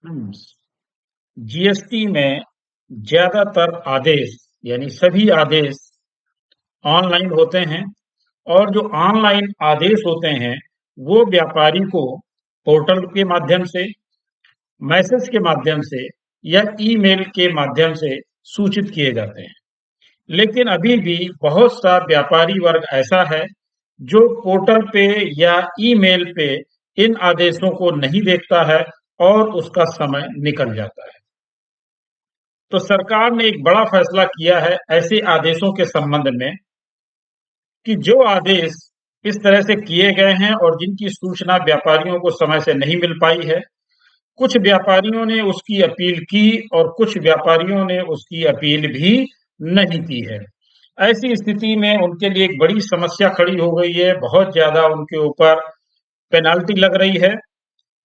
हम्म, GST में ज्यादातर आदेश यानी सभी आदेश ऑनलाइन होते हैं। और जो ऑनलाइन आदेश होते हैं वो व्यापारी को पोर्टल के माध्यम से, मैसेज के माध्यम से या ईमेल के माध्यम से सूचित किए जाते हैं। लेकिन अभी भी बहुत सा व्यापारी वर्ग ऐसा है जो पोर्टल पे या ईमेल पे इन आदेशों को नहीं देखता है और उसका समय निकल जाता है। तो सरकार ने एक बड़ा फैसला किया है ऐसे आदेशों के संबंध में कि जो आदेश इस तरह से किए गए हैं और जिनकी सूचना व्यापारियों को समय से नहीं मिल पाई है, कुछ व्यापारियों ने उसकी अपील की और कुछ व्यापारियों ने उसकी अपील भी नहीं की है। ऐसी स्थिति में उनके लिए एक बड़ी समस्या खड़ी हो गई है, बहुत ज्यादा उनके ऊपर पेनाल्टी लग रही है।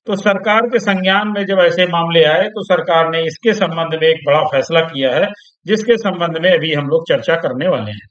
तो सरकार के संज्ञान में जब ऐसे मामले आए तो सरकार ने इसके संबंध में एक बड़ा फैसला किया है, जिसके संबंध में अभी हम लोग चर्चा करने वाले हैं।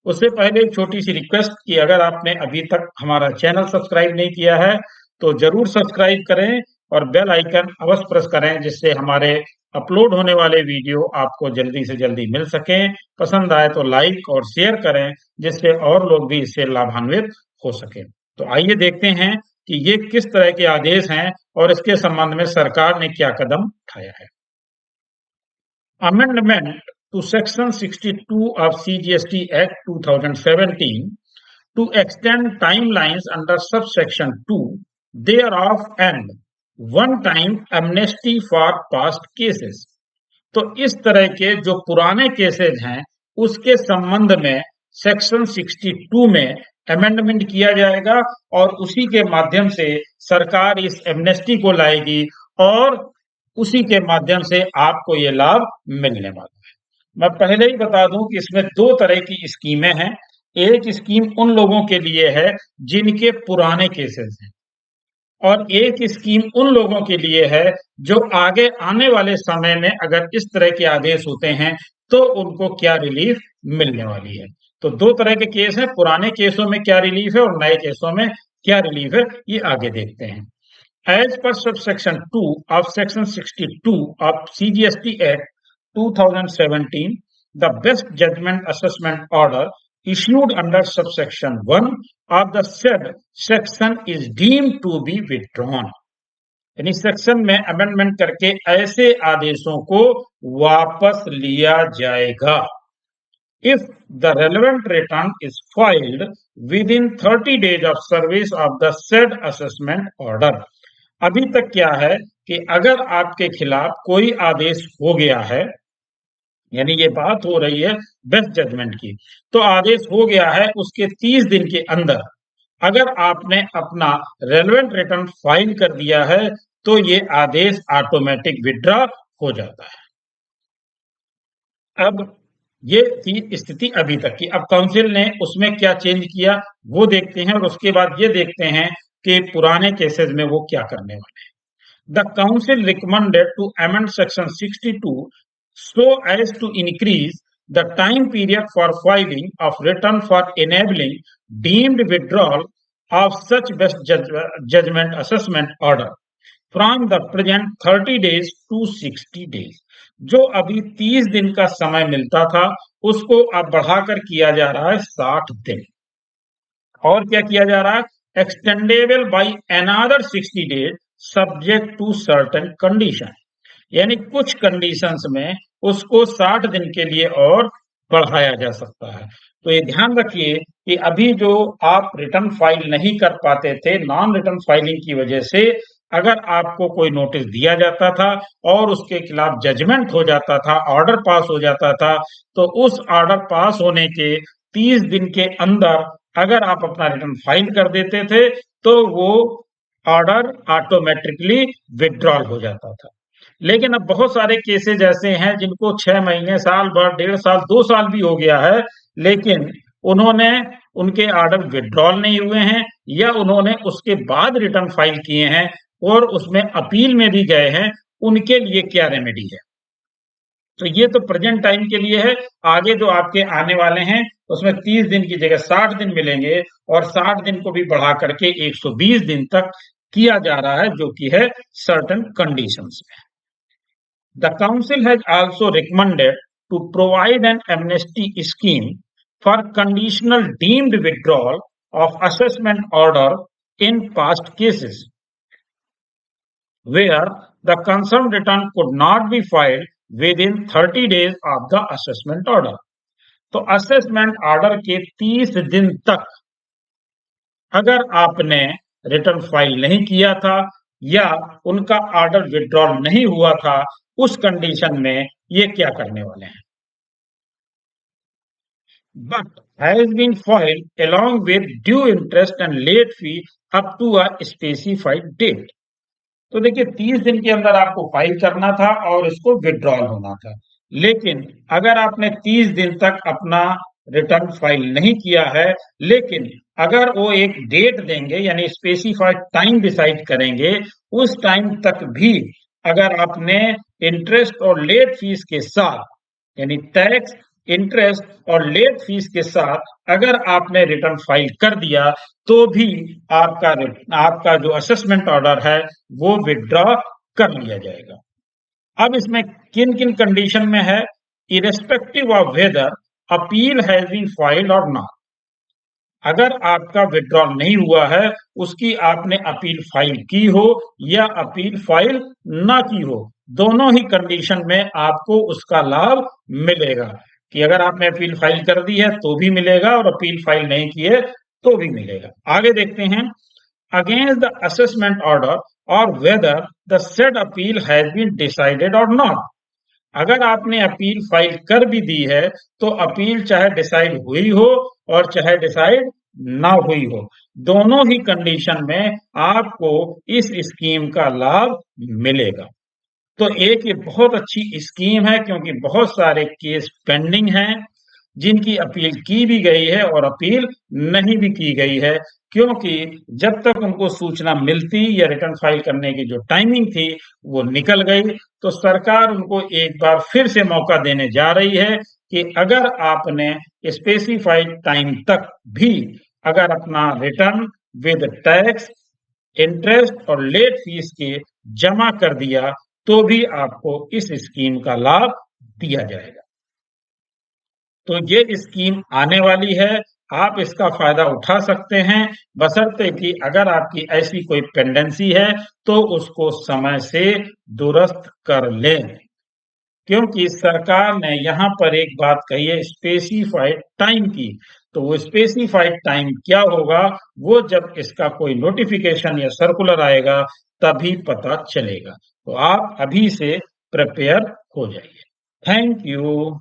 उससे पहले एक छोटी सी रिक्वेस्ट कि अगर आपने अभी तक हमारा चैनल सब्सक्राइब नहीं किया है तो जरूर सब्सक्राइब करें और बेल आइकन अवश्य प्रेस करें, जिससे हमारे अपलोड होने वाले वीडियो आपको जल्दी से जल्दी मिल सकें। पसंद आए तो लाइक और शेयर करें, जिससे और लोग भी इससे लाभान्वित हो सकें। तो आइए देखते हैं कि ये किस तरह के आदेश हैं और इसके संबंध में सरकार ने क्या कदम उठाया है। Amendment to Section 62 of CGST Act 2017 to extend timelines under subsection 2 thereof and one-time amnesty for past cases। तो इस तरह के जो पुराने केसेज हैं उसके संबंध में सेक्शन 62 में अमेंडमेंट किया जाएगा और उसी के माध्यम से सरकार इस एमनेस्टी को लाएगी और उसी के माध्यम से आपको ये लाभ मिलने वाला है। मैं पहले ही बता दूं कि इसमें दो तरह की स्कीमें हैं। एक स्कीम उन लोगों के लिए है जिनके पुराने केसेस हैं और एक स्कीम उन लोगों के लिए है जो आगे आने वाले समय में अगर इस तरह के आदेश होते हैं तो उनको क्या रिलीफ मिलने वाली है। तो दो तरह के केस हैं, पुराने केसों में क्या रिलीफ है और नए केसों में क्या रिलीफ है, ये आगे देखते हैं। As per subsection 2 of section 62 of CGST Act 2017, the best judgment assessment order issued under subsection 1 of the said section is deemed to be withdrawn। यानी सेक्शन में अमेंडमेंट करके ऐसे आदेशों को वापस लिया जाएगा if the relevant return is filed within 30 days of service of the said assessment order। अभी तक क्या है कि अगर आपके खिलाफ कोई आदेश हो गया है, यानी ये बात हो रही है बेस्ट जजमेंट की, तो आदेश हो गया है उसके 30 दिन के अंदर अगर आपने अपना रेलेवेंट रिटर्न फाइल कर दिया है तो ये आदेश ऑटोमेटिक विड्रॉ हो जाता है। अब ये थी स्थिति अभी तक की। अब काउंसिल ने उसमें क्या चेंज किया वो देखते हैं और उसके बाद ये देखते हैं कि पुराने केसेस में वो क्या करने वाले हैं। The council recommended to amend section 62 so as to increase the time period for filing of return for enabling deemed withdrawal of such best judgment assessment order from the present 30 days to 60 days। जो अभी 30 दिन का समय मिलता था उसको अब बढ़ाकर किया जा रहा है 60 दिन। और क्या किया जा रहा है, extendable by another 60 days subject to certain condition. यानी कुछ कंडीशंस में उसको 60 दिन के लिए और बढ़ाया जा सकता है। तो ये ध्यान रखिए कि अभी जो आप रिटर्न फाइल नहीं कर पाते थे नॉन रिटर्न फाइलिंग की वजह से, अगर आपको कोई नोटिस दिया जाता था और उसके खिलाफ जजमेंट हो जाता था, ऑर्डर पास हो जाता था, तो उस ऑर्डर पास होने के 30 दिन के अंदर अगर आप अपना रिटर्न फाइल कर देते थे तो वो ऑर्डर ऑटोमेटिकली विड्रॉल हो जाता था। लेकिन अब बहुत सारे केसेज ऐसे हैं जिनको 6 महीने, साल भर, 1.5 साल, 2 साल भी हो गया है, लेकिन उन्होंने उनके ऑर्डर विड्रॉल नहीं हुए हैं या उन्होंने उसके बाद रिटर्न फाइल किए हैं और उसमें अपील में भी गए हैं। उनके लिए क्या रेमेडी है, तो ये तो प्रेजेंट टाइम के लिए है। आगे जो आपके आने वाले हैं उसमें 30 दिन की जगह 60 दिन मिलेंगे और 60 दिन को भी बढ़ा करके 120 दिन तक किया जा रहा है, जो कि है सर्टेन कंडीशंस में। The council has also recommended to provide an amnesty scheme for conditional deemed withdrawal of assessment order in past cases where the concerned return could not be filed within 30 days of the assessment order. तो assessment order के 30 दिन तक अगर आपने return file नहीं किया था या उनका ऑर्डर विड्रॉल नहीं हुआ था, उस कंडीशन में ये क्या करने वाले हैं, but has been filed along with due interest and late fee up to a specified date। तो देखिए 30 दिन के अंदर आपको फाइल करना था और इसको विड्रॉल होना था, लेकिन अगर आपने 30 दिन तक अपना रिटर्न फाइल नहीं किया है, लेकिन अगर वो एक डेट देंगे यानी स्पेसिफाइड टाइम डिसाइड करेंगे, उस टाइम तक भी अगर आपने इंटरेस्ट और लेट फीस के साथ यानी टैक्स, इंटरेस्ट और लेट फीस के साथ अगर आपने रिटर्न फाइल कर दिया, तो भी आपका जो असेसमेंट ऑर्डर है वो विड्रॉ कर लिया जाएगा। अब इसमें किन किन कंडीशन में है, irrespective of whether appeal has been filed और नॉट। अगर आपका विड्रॉल नहीं हुआ है, उसकी आपने अपील फाइल की हो या अपील फाइल ना की हो, दोनों ही कंडीशन में आपको उसका लाभ मिलेगा, कि अगर आपने अपील फाइल कर दी है तो भी मिलेगा और अपील फाइल नहीं की है तो भी मिलेगा। आगे देखते हैं, अगेंस्ट द असेसमेंट ऑर्डर और whether the said appeal has been decided और नॉट। अगर आपने अपील फाइल कर भी दी है, तो अपील चाहे डिसाइड हुई हो और चाहे डिसाइड ना हुई हो, दोनों ही कंडीशन में आपको इस स्कीम का लाभ मिलेगा। तो एक ये बहुत अच्छी स्कीम है, क्योंकि बहुत सारे केस पेंडिंग हैं जिनकी अपील की भी गई है और अपील नहीं भी की गई है, क्योंकि जब तक उनको सूचना मिलती या रिटर्न फाइल करने की जो टाइमिंग थी वो निकल गई, तो सरकार उनको एक बार फिर से मौका देने जा रही है कि अगर आपने स्पेसिफाइड टाइम तक भी अगर अपना रिटर्न विद टैक्स, इंटरेस्ट और लेट फीस के जमा कर दिया, तो भी आपको इस स्कीम का लाभ दिया जाएगा। तो ये स्कीम आने वाली है, आप इसका फायदा उठा सकते हैं, बशर्ते कि अगर आपकी ऐसी कोई पेंडेंसी है तो उसको समय से दुरुस्त कर लें, क्योंकि सरकार ने यहाँ पर एक बात कही है स्पेसिफाइड टाइम की। तो वो स्पेसिफाइड टाइम क्या होगा, वो जब इसका कोई नोटिफिकेशन या सर्कुलर आएगा तभी पता चलेगा। तो आप अभी से प्रिपेयर हो जाइए। Thank you.